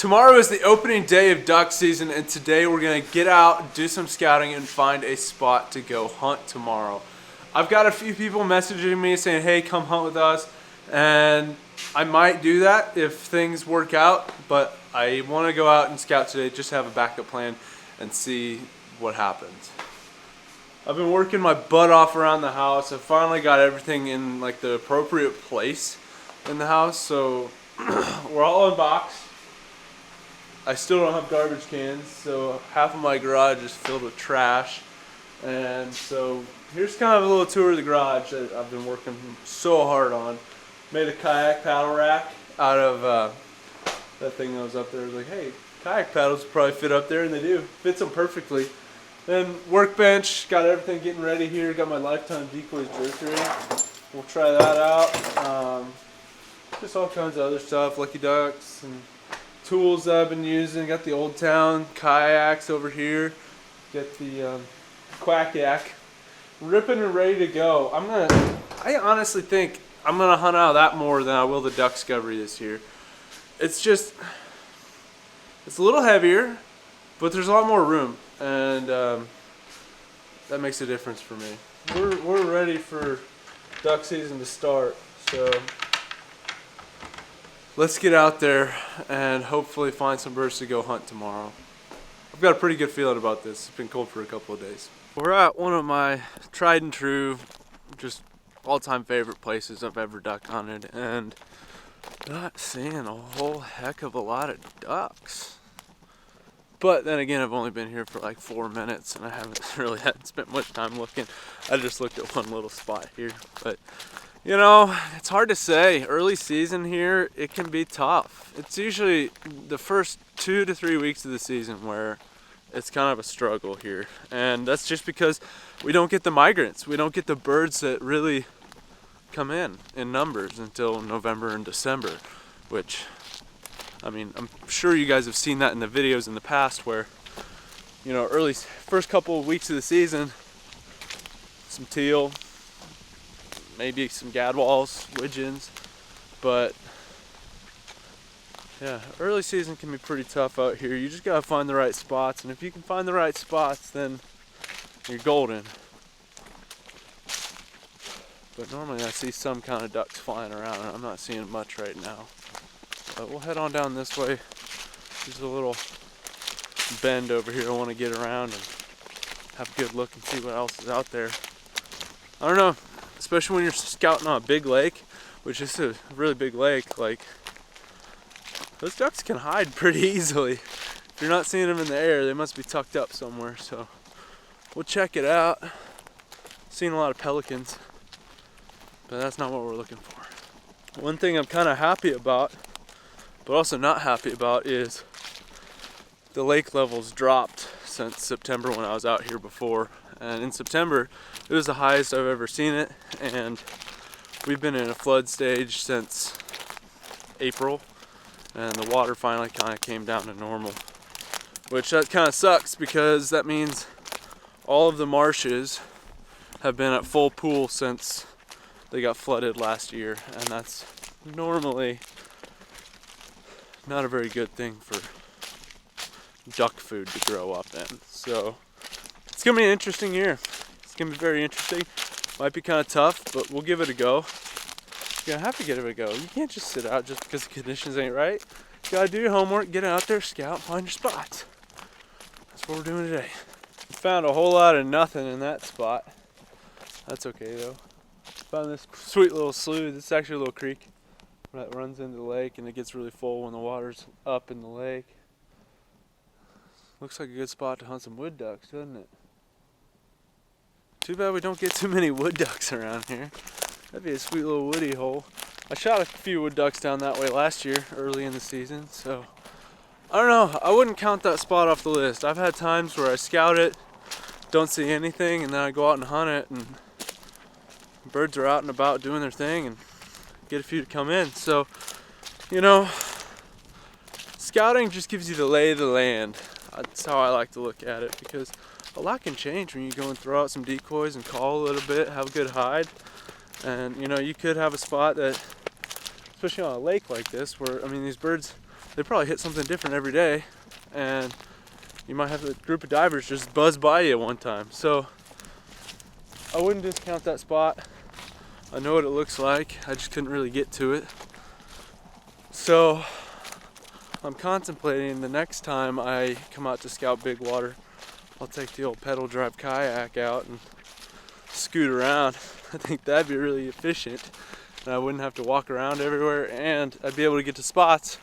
Tomorrow is the opening day of duck season, and today we're going to get out, do some scouting, and find a spot to go hunt tomorrow. I've got a few people messaging me saying, hey, come hunt with us, and I might do that if things work out, but I want to go out and scout today just to have a backup plan and see what happens. I've been working my butt off around the house. I finally got everything in like the appropriate place in the house, so we're all unboxed. I still don't have garbage cans, so half of my garage is filled with trash. And so here's kind of a little tour of the garage that I've been working so hard on. Made a kayak paddle rack out of that thing that was up there. I was like, hey, kayak paddles probably fit up there, and they do. Fits them perfectly. Then workbench, got everything getting ready here. Got my Lifetime Decoys jerk ready. We'll try that out. Just all kinds of other stuff, Lucky Ducks and tools that I've been using. Got the Old Town kayaks over here. Get the Quack Yak. Ripping and ready to go. I honestly think I'm gonna hunt out that more than I will the duck discovery this year. It's a little heavier, but there's a lot more room, and that makes a difference for me. We're ready for duck season to start, so let's get out there and hopefully find some birds to go hunt tomorrow. I've got a pretty good feeling about this. It's been cold for a couple of days. We're at one of my tried and true, just all-time favorite places I've ever duck hunted, and not seeing a whole heck of a lot of ducks. But then again, I've only been here for like 4 minutes, and I haven't really spent much time looking. I just looked at one little spot here, but you know, it's hard to say. Early season here, it can be tough. It's usually the first 2 to 3 weeks of the season where it's kind of a struggle here. And that's just because we don't get the migrants. We don't get the birds that really come in numbers until November and December, which, I mean, I'm sure you guys have seen that in the videos in the past where, you know, first couple of weeks of the season, some teal, maybe some gadwalls, widgeons, but yeah, early season can be pretty tough out here. You just gotta find the right spots, and if you can find the right spots, then you're golden. But normally I see some kind of ducks flying around, and I'm not seeing much right now. But we'll head on down this way. There's a little bend over here I want to get around and have a good look and see what else is out there. I don't know. Especially when you're scouting on a big lake, which is a really big lake, like, those ducks can hide pretty easily. If you're not seeing them in the air, they must be tucked up somewhere, so we'll check it out. Seen a lot of pelicans, but that's not what we're looking for. One thing I'm kind of happy about, but also not happy about, is the lake levels dropped since September when I was out here before. And in September, it was the highest I've ever seen it, and we've been in a flood stage since April, and the water finally kind of came down to normal, which that kind of sucks because that means all of the marshes have been at full pool since they got flooded last year, and that's normally not a very good thing for duck food to grow up in. So it's gonna be an interesting year. It's gonna be very interesting. Might be kind of tough, but we'll give it a go. You're gonna have to give it a go. You can't just sit out just because the conditions ain't right. You gotta do your homework, get out there, scout, find your spots. That's what we're doing today. We found a whole lot of nothing in that spot. That's okay though. Found this sweet little slough. It's actually a little creek that runs into the lake, and it gets really full when the water's up in the lake. Looks like a good spot to hunt some wood ducks, doesn't it? Too bad we don't get too many wood ducks around here. That'd be a sweet little woody hole. I shot a few wood ducks down that way last year, early in the season, so I don't know. I wouldn't count that spot off the list. I've had times where I scout it, don't see anything, and then I go out and hunt it, and birds are out and about doing their thing, and get a few to come in. So, you know, scouting just gives you the lay of the land. That's how I like to look at it, because a lot can change when you go and throw out some decoys and call a little bit, have a good hide. And you know, you could have a spot that, especially on a lake like this, where, I mean, these birds they probably hit something different every day, and you might have a group of divers just buzz by you one time. So I wouldn't discount that spot. I know what it looks like, I just couldn't really get to it. So I'm contemplating the next time I come out to scout big water, I'll take the old pedal drive kayak out and scoot around. I think that'd be really efficient, and I wouldn't have to walk around everywhere, and I'd be able to get to spots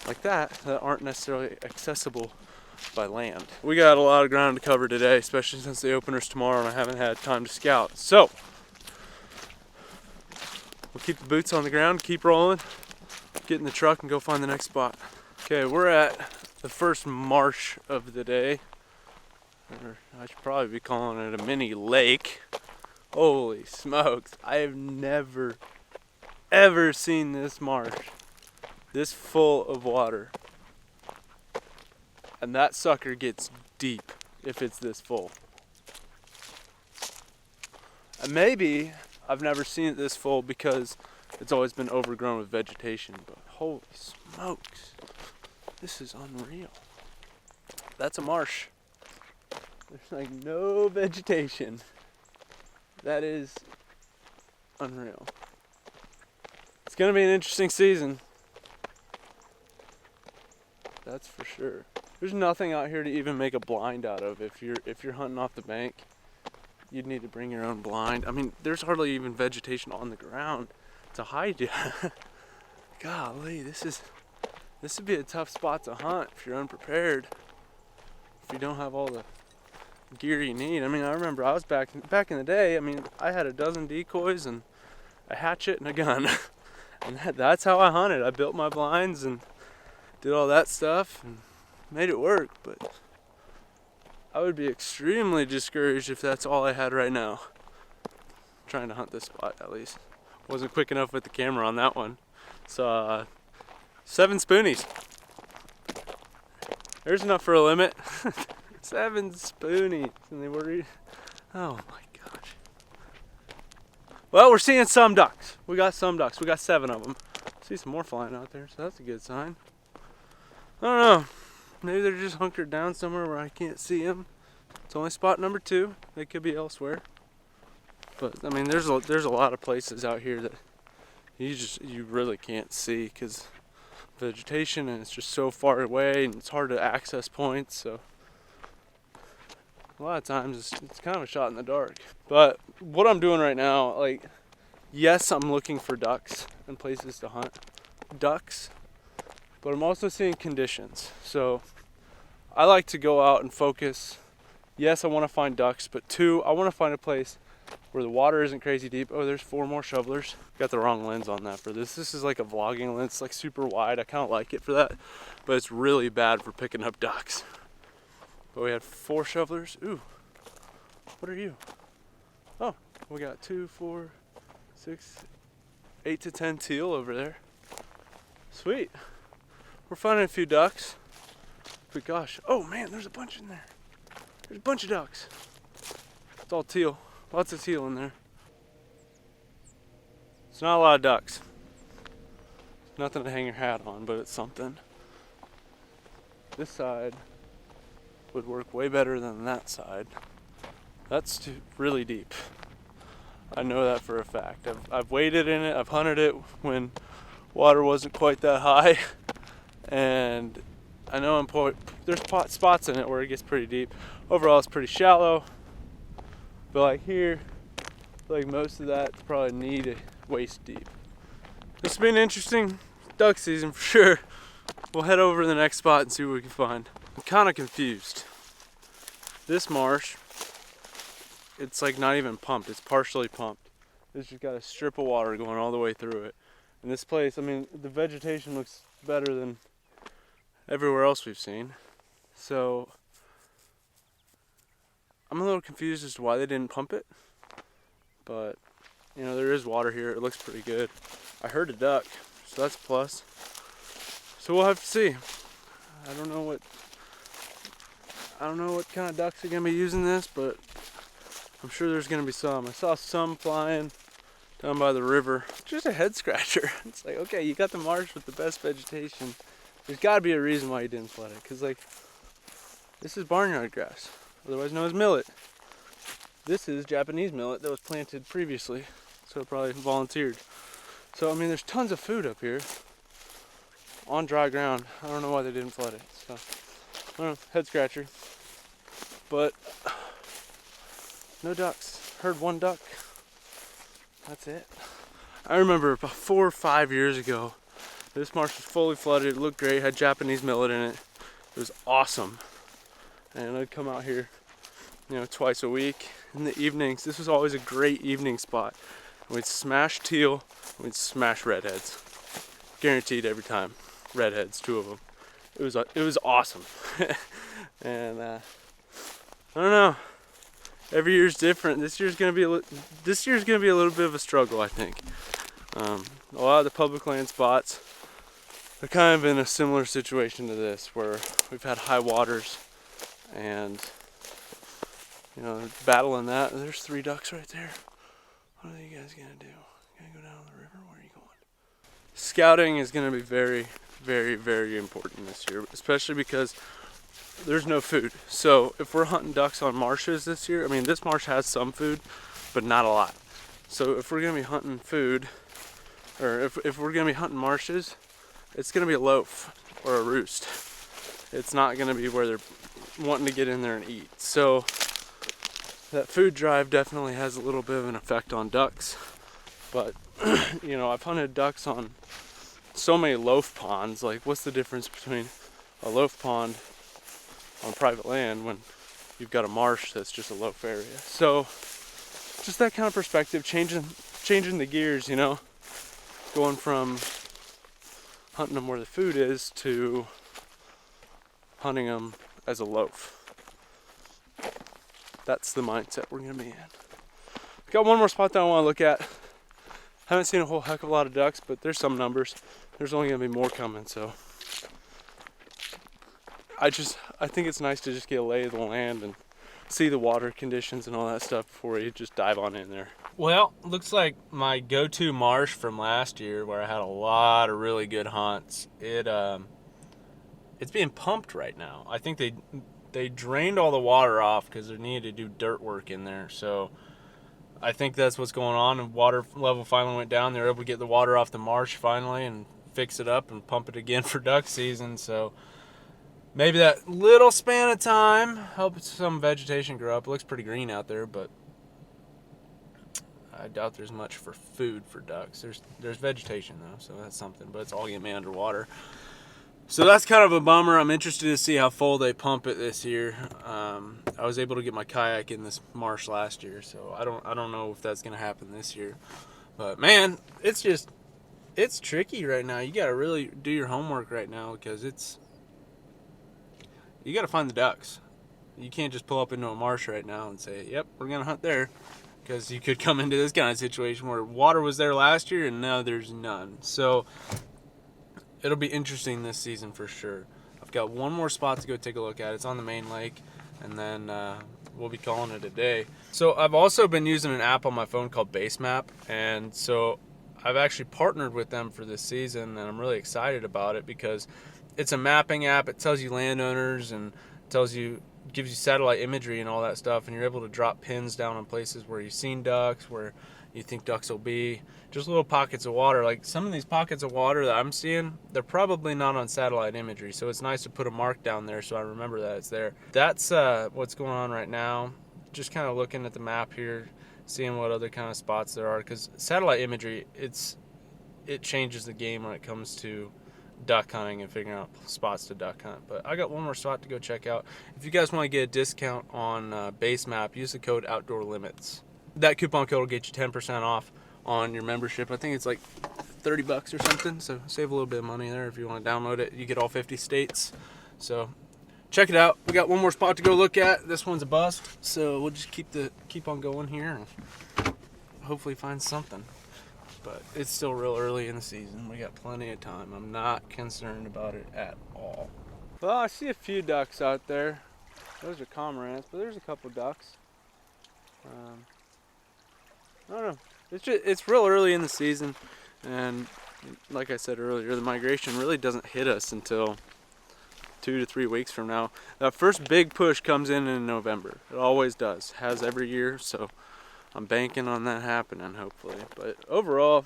like that aren't necessarily accessible by land. We got a lot of ground to cover today, especially since the opener's tomorrow and I haven't had time to scout. So we'll keep the boots on the ground, keep rolling, get in the truck and go find the next spot. Okay, we're at the first marsh of the day. Or I should probably be calling it a mini lake. Holy smokes, I have never ever seen this marsh this full of water. And that sucker gets deep if it's this full. And maybe I've never seen it this full because it's always been overgrown with vegetation, but holy smokes, this is unreal. That's a marsh. There's like no vegetation. That is unreal. It's gonna be an interesting season. That's for sure. There's nothing out here to even make a blind out of. If you're hunting off the bank, you'd need to bring your own blind. I mean, there's hardly even vegetation on the ground to hide you. Golly, this would be a tough spot to hunt if you're unprepared. If you don't have all the gear you need. I mean, I remember I was back in the day. I mean, I had a dozen decoys and a hatchet and a gun, and that's how I hunted. I built my blinds and did all that stuff and made it work. But I would be extremely discouraged if that's all I had right now. Trying to hunt this spot, at least. Wasn't quick enough with the camera on that one. So 7 spoonies. There's enough for a limit. 7 spoonies, and they were, oh my gosh. Well, we're seeing some ducks. We got some ducks. We got 7 of them. See some more flying out there, so that's a good sign. I don't know. Maybe they're just hunkered down somewhere where I can't see them. It's only spot number 2. They could be elsewhere. But I mean, there's a lot of places out here that you really can't see because vegetation, and it's just so far away and it's hard to access points. So a lot of times it's kind of a shot in the dark. But what I'm doing right now, like, yes, I'm looking for ducks and places to hunt ducks, but I'm also seeing conditions. So I like to go out and focus. Yes, I want to find ducks, but 2, I want to find a place where the water isn't crazy deep. Oh, there's 4 more shovelers. Got the wrong lens on that for this. This is like a vlogging lens, it's like super wide. I kind of like it for that, but it's really bad for picking up ducks. But we had 4 shovelers. Ooh, what are you? Oh, we got 2, 4, 6, 8 to 10 teal over there. Sweet. We're finding a few ducks. But gosh, oh man, there's a bunch in there. There's a bunch of ducks. It's all teal. Lots of teal in there. It's not a lot of ducks. Nothing to hang your hat on, but it's something. This side would work way better than that side. That's really deep. I know that for a fact. I've waded in it. I've hunted it when water wasn't quite that high, and I know there's spots in it where it gets pretty deep. Overall, it's pretty shallow. But like here, like most of that's probably knee waist deep. This will be an interesting duck season for sure. We'll head over to the next spot and see what we can find. I'm kind of confused. This marsh, it's like not even pumped. It's partially pumped. It's just got a strip of water going all the way through it. And this place, I mean, the vegetation looks better than everywhere else we've seen. So I'm a little confused as to why they didn't pump it, but you know, there is water here. It looks pretty good. I heard a duck, so that's a plus. So we'll have to see. I don't know what kind of ducks are gonna be using this, but I'm sure there's gonna be some. I saw some flying down by the river. Just a head scratcher. It's like, okay, you got the marsh with the best vegetation, There's got to be a reason why he didn't flood it, because like, this is barnyard grass, otherwise known as millet. This is Japanese millet that was planted previously, so it probably volunteered. So I mean, there's tons of food up here on dry ground. I don't know why they didn't flood it. So I don't know, head scratcher. But no ducks. Heard one duck. That's it. I remember about 4 or 5 years ago, this marsh was fully flooded. It looked great. Had Japanese millet in it. It was awesome. And I'd come out here, you know, twice a week in the evenings. This was always a great evening spot. We'd smash teal. We'd smash redheads. Guaranteed every time. Redheads, 2 of them. It was awesome. And I don't know. Every year's different. This year's gonna be a little bit of a struggle, I think. A lot of the public land spots are kind of in a similar situation to this, where we've had high waters, and you know, battling that. There's 3 ducks right there. What are you guys gonna do? Gonna go down the river? Where are you going? Scouting is gonna be very, very, very important this year, especially because there's no food. So if we're hunting ducks on marshes this year, I mean, this marsh has some food, but not a lot. So if we're gonna be hunting food, or if we're gonna be hunting marshes, it's gonna be a loaf or a roost. It's not gonna be where they're wanting to get in there and eat. So that food drive definitely has a little bit of an effect on ducks. But you know, I've hunted ducks on so many loaf ponds. Like, what's the difference between a loaf pond on private land when you've got a marsh that's just a loaf area? So just that kind of perspective, changing the gears, you know, going from hunting them where the food is to hunting them as a loaf. That's the mindset we're gonna be in. Got one more spot that I want to look at. Haven't seen a whole heck of a lot of ducks, but there's some numbers. There's only gonna be more coming, so I think it's nice to just get a lay of the land and see the water conditions and all that stuff before you just dive on in there. Well, looks like my go-to marsh from last year, where I had a lot of really good hunts, it's being pumped right now. I think they drained all the water off because they needed to do dirt work in there. So I think that's what's going on. And water level finally went down. They were able to get the water off the marsh finally and fix it up and pump it again for duck season. So maybe that little span of time helps some vegetation grow up. It looks pretty green out there, but I doubt there's much for food for ducks. There's vegetation though, so that's something, but it's all gonna be underwater. So that's kind of a bummer. I'm interested to see how full they pump it this year. I was able to get my kayak in this marsh last year, so I don't know if that's gonna happen this year. But man, it's tricky right now. You gotta really do your homework right now, because you gotta find the ducks. You can't just pull up into a marsh right now and say, yep, we're gonna hunt there, because you could come into this kind of situation where water was there last year and now there's none. So it'll be interesting this season for sure. I've got one more spot to go take a look at. It's on the main lake, and then we'll be calling it a day. So I've also been using an app on my phone called Basemap, and so I've actually partnered with them for this season, and I'm really excited about it because it's a mapping app. It tells you landowners and gives you satellite imagery and all that stuff, and you're able to drop pins down on places where you've seen ducks, where you think ducks will be. Just little pockets of water. Like some of these pockets of water that I'm seeing, they're probably not on satellite imagery, so it's nice to put a mark down there so I remember that it's there. That's what's going on right now. Just kind of looking at the map here, seeing what other kind of spots there are, because satellite imagery, it changes the game when it comes to duck hunting and figuring out spots to duck hunt. But I got one more spot to go check out. If you guys want to get a discount on Basemap, use the code Outdoor Limits. That coupon code will get you 10% off on your membership. I think it's like $30 or something, so save a little bit of money there if you want to download it. You get all 50 states, so check it out. We got one more spot to go look at. This one's a bust, so we'll just keep on going here and hopefully find something. But it's still real early in the season. We got plenty of time. I'm not concerned about it at all. Well, I see a few ducks out there. Those are cormorants, but there's a couple ducks. I don't know. It's real early in the season, and like I said earlier, the migration really doesn't hit us until 2 to 3 weeks from now. That first big push comes in November. It always does, has every year, so I'm banking on that happening hopefully. But overall,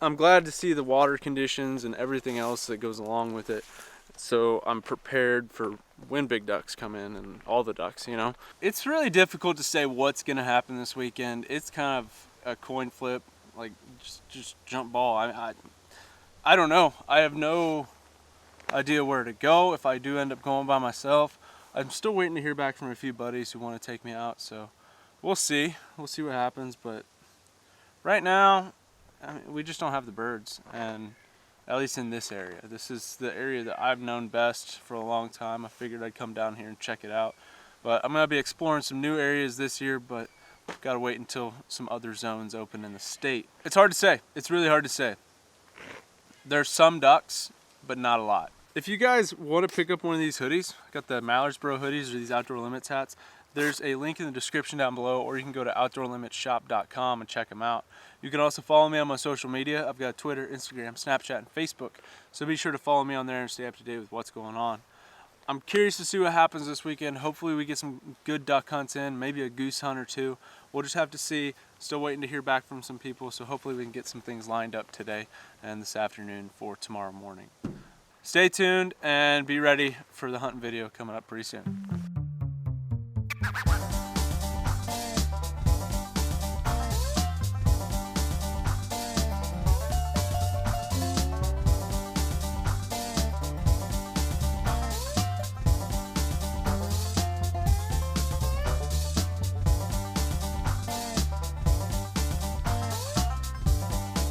I'm glad to see the water conditions and everything else that goes along with it. So I'm prepared for when big ducks come in and all the ducks, you know. It's really difficult to say what's gonna happen this weekend. It's kind of a coin flip, like just jump ball. I don't know. I have no idea where to go if I do end up going by myself. I'm still waiting to hear back from a few buddies who want to take me out, so we'll see. We'll see what happens, but right now, I mean, we just don't have the birds, and at least in this area. This is the area that I've known best for a long time. I figured I'd come down here and check it out. But I'm gonna be exploring some new areas this year, but gotta wait until some other zones open in the state. It's hard to say. It's really hard to say. There's some ducks, but not a lot. If you guys want to pick up one of these hoodies, I got the Mallardsboro hoodies or these Outdoor Limits hats, there's a link in the description down below, or you can go to outdoorlimitshop.com and check them out. You can also follow me on my social media. I've got Twitter, Instagram, Snapchat, and Facebook, so be sure to follow me on there and stay up to date with what's going on. I'm curious to see what happens this weekend. Hopefully we get some good duck hunts in, maybe a goose hunt or two. We'll just have to see. Still waiting to hear back from some people, so hopefully we can get some things lined up today and this afternoon for tomorrow morning. Stay tuned and be ready for the hunting video coming up pretty soon.